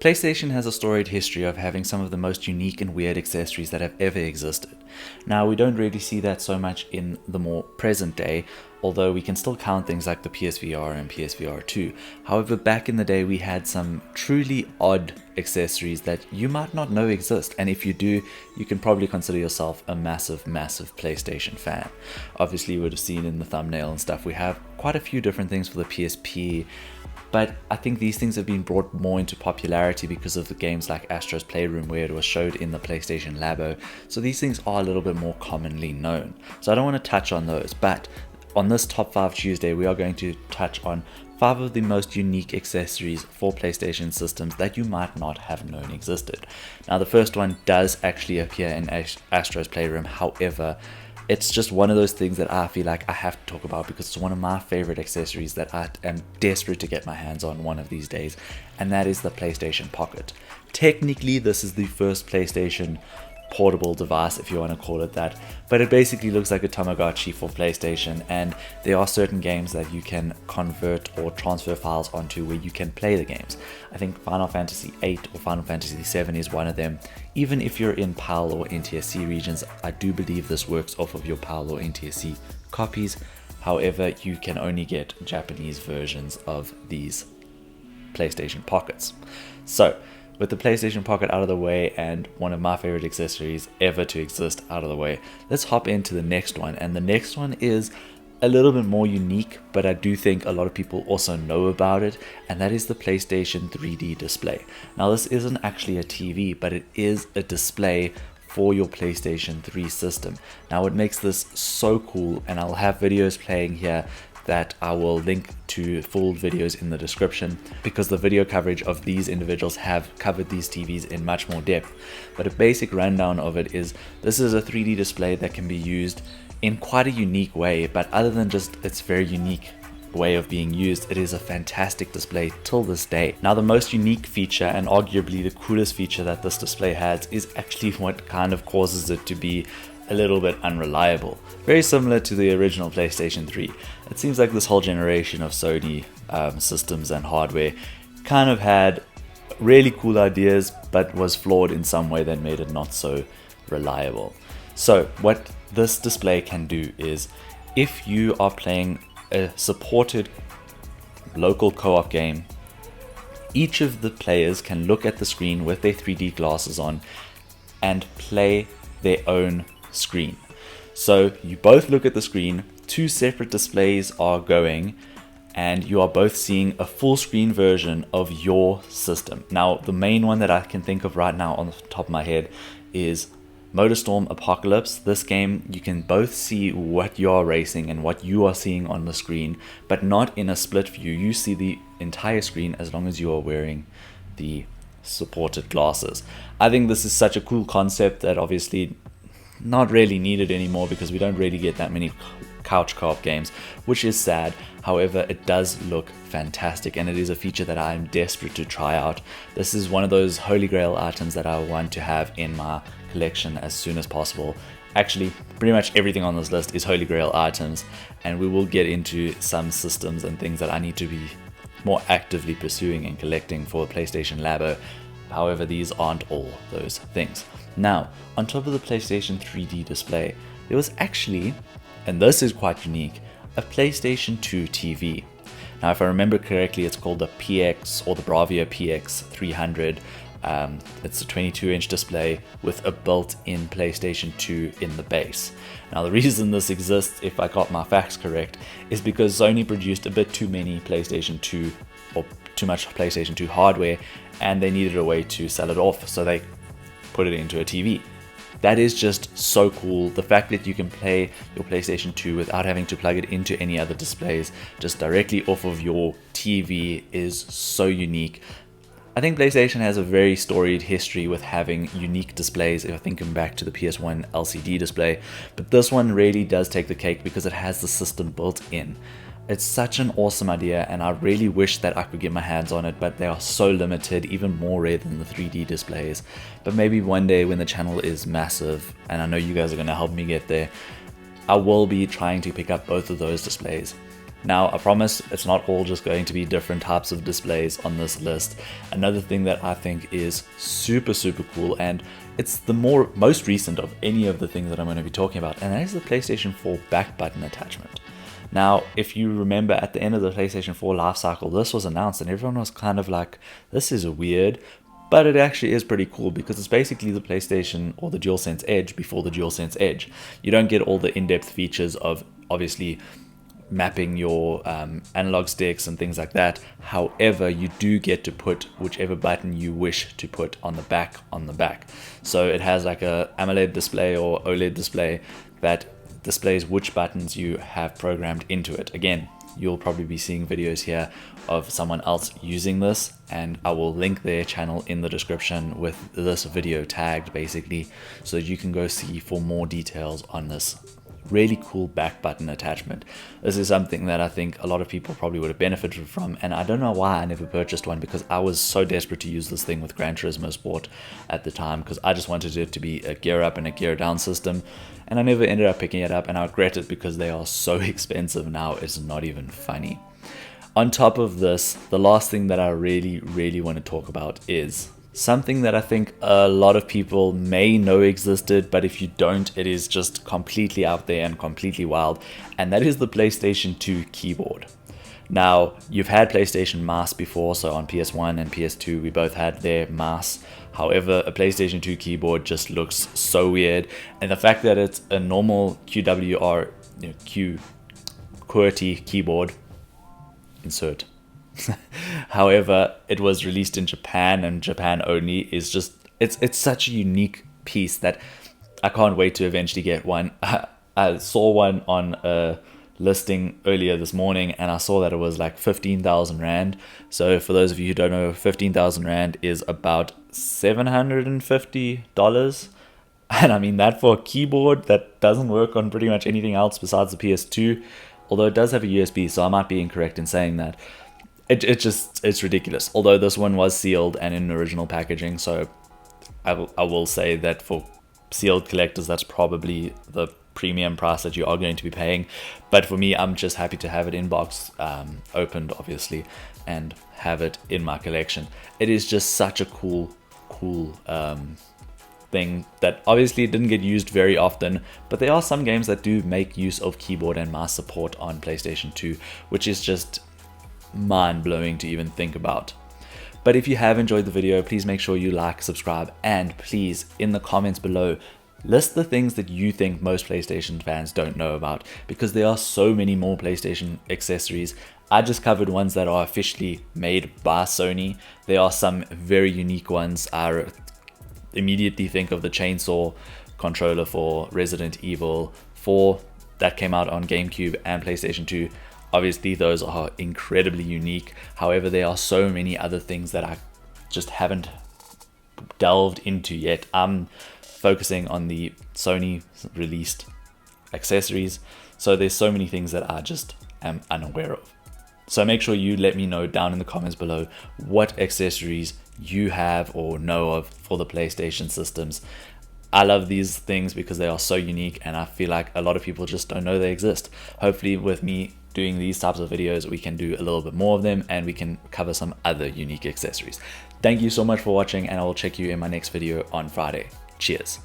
PlayStation has a storied history of having some of the most unique and weird accessories that have ever existed. Now, we don't really see that so much in the more present day, although we can still count things like the PSVR and PSVR 2. However, back in the day, we had some truly odd accessories that you might not know exist, and if you do, you can probably consider yourself a massive PlayStation fan. Obviously, you would have seen in the thumbnail and stuff, we have quite a few different things for the PSP, but I think these things have been brought more into popularity because of the games like Astro's Playroom, where it was showed in the PlayStation Labo, so these things are a little bit more commonly known. So I don't want to touch on those, but on this Top 5 Tuesday, we are going to touch on 5 of the most unique accessories for PlayStation systems that you might not have known existed. Now, the first one does actually appear in Astro's Playroom, however, it's just one of those things that I feel like I have to talk about because it's one of my favorite accessories that I am desperate to get my hands on one of these days, and that is the PlayStation Pocket. Technically, this is the first PlayStation portable device, if you want to call it that, but it basically looks like a Tamagotchi for PlayStation, and there are certain games that you can convert or transfer files onto where you can play the games. I think Final Fantasy VIII or Final Fantasy VII is one of them. Even if you're in PAL or NTSC regions, I do believe this works off of your PAL or NTSC copies. However, you can only get Japanese versions of these PlayStation Pockets. So with the PlayStation Pocket out of the way and one of my favorite accessories ever to exist out of the way, let's hop into the next one. And the next one is a little bit more unique, but I do think a lot of people also know about it, and that is the PlayStation 3D display. Now, this isn't actually a TV, but it is a display for your PlayStation 3 system. Now, what makes this so cool, and I'll have videos playing here that I will link to full videos in the description, because the video coverage of these individuals have covered these TVs in much more depth. But a basic rundown of it is, this is a 3D display that can be used in quite a unique way, but other than just its very unique way of being used, it is a fantastic display till this day. Now, the most unique feature, and arguably the coolest feature that this display has, is actually what kind of causes it to be a little bit unreliable. Very similar to the original PlayStation 3. It seems like this whole generation of Sony systems and hardware kind of had really cool ideas, but was flawed in some way that made it not so reliable. So what this display can do is, if you are playing a supported local co-op game, each of the players can look at the screen with their 3D glasses on and play their own screen. So you both look at the screen, 2 separate displays are going, and you are both seeing a full screen version of your system. Now, the main one that I can think of right now on the top of my head is Motorstorm Apocalypse. This game, you can both see what you are racing and what you are seeing on the screen, but not in a split view. You see the entire screen as long as you are wearing the supported glasses. I think this is such a cool concept that obviously not really needed anymore, because we don't really get that many couch co-op games, which is sad. However, it does look fantastic, and it is a feature that I'm desperate to try out. This is one of those holy grail items that I want to have in my collection as soon as possible. Actually, pretty much everything on this list is holy grail items, and we will get into some systems and things that I need to be more actively pursuing and collecting for PlayStation Labo. However, these aren't all those things. Now, on top of the PlayStation 3D display, there was actually, and this is quite unique, a PlayStation 2 TV. Now, if I remember correctly, it's called the PX or the Bravia PX 300. It's a 22-inch display with a built-in PlayStation 2 in the base. Now, the reason this exists, if I got my facts correct, is because Sony produced a bit too many PlayStation 2 or too much PlayStation 2 hardware, and they needed a way to sell it off, so they put it into a TV. That is just so cool. The fact that you can play your PlayStation 2 without having to plug it into any other displays, just directly off of your TV, is so unique. I think PlayStation has a very storied history with having unique displays, if I think back to the PS1 LCD display, but this one really does take the cake because it has the system built in. It's such an awesome idea, and I really wish that I could get my hands on it, but they are so limited, even more rare than the 3D displays. But maybe one day when the channel is massive, and I know you guys are going to help me get there, I will be trying to pick up both of those displays. Now, I promise it's not all just going to be different types of displays on this list. Another thing that I think is super cool, and it's the most recent of any of the things that I'm going to be talking about, and that is the PlayStation 4 back button attachment. Now, if you remember at the end of the PlayStation 4 life cycle, this was announced and everyone was kind of like, this is weird, but it actually is pretty cool because it's basically the PlayStation or the DualSense Edge before the DualSense Edge. You don't get all the in-depth features of obviously mapping your analog sticks and things like that. However, you do get to put whichever button you wish to put on the back. So it has like a AMOLED display or OLED display that displays which buttons you have programmed into it. Again, you'll probably be seeing videos here of someone else using this, and I will link their channel in the description with this video tagged basically, so you can go see for more details on this really cool back button attachment. This is something that I think a lot of people probably would have benefited from, and I don't know why I never purchased one, because I was so desperate to use this thing with Gran Turismo Sport at the time, because I just wanted it to be a gear up and a gear down system, and I never ended up picking it up, and I regret it because they are so expensive now, it's not even funny. On top of this, the last thing that I really want to talk about is something that I think a lot of people may know existed, but if you don't, it is just completely out there and completely wild, and that is the PlayStation 2 keyboard. Now, you've had PlayStation mouse before, so on PS1 and PS2 we both had their mouse. However, a PlayStation 2 keyboard just looks so weird, and the fact that it's a normal QWERTY keyboard, insert. However, it was released in Japan and Japan only is just, it's such a unique piece that I can't wait to eventually get one. I saw one on a listing earlier this morning and I saw that it was like 15,000 Rand. So for those of you who don't know, 15,000 Rand is about $750. And I mean that for a keyboard that doesn't work on pretty much anything else besides the PS2, although it does have a USB, so I might be incorrect in saying that. It's ridiculous. Although this one was sealed and in original packaging, so I will say that for sealed collectors, that's probably the premium price that you are going to be paying. But for me, I'm just happy to have it in box, opened obviously, and have it in my collection. It is just such a cool thing that obviously didn't get used very often, but there are some games that do make use of keyboard and mouse support on PlayStation 2, which is just mind-blowing to even think about. But if you have enjoyed the video, please make sure you like, subscribe, and please in the comments below list the things that you think most PlayStation fans don't know about, because there are so many more PlayStation accessories. I just covered ones that are officially made by Sony. There are some very unique ones. I immediately think of the chainsaw controller for Resident Evil 4 that came out on GameCube and PlayStation 2. Obviously, those are incredibly unique. However, there are so many other things that I just haven't delved into yet. I'm focusing on the Sony released accessories, so there's so many things that I just am unaware of. So make sure you let me know down in the comments below what accessories you have or know of for the PlayStation systems. I love these things because they are so unique, and I feel like a lot of people just don't know they exist. Hopefully with me doing these types of videos, we can do a little bit more of them and we can cover some other unique accessories. Thank you so much for watching, and I will check you in my next video on Friday. Cheers.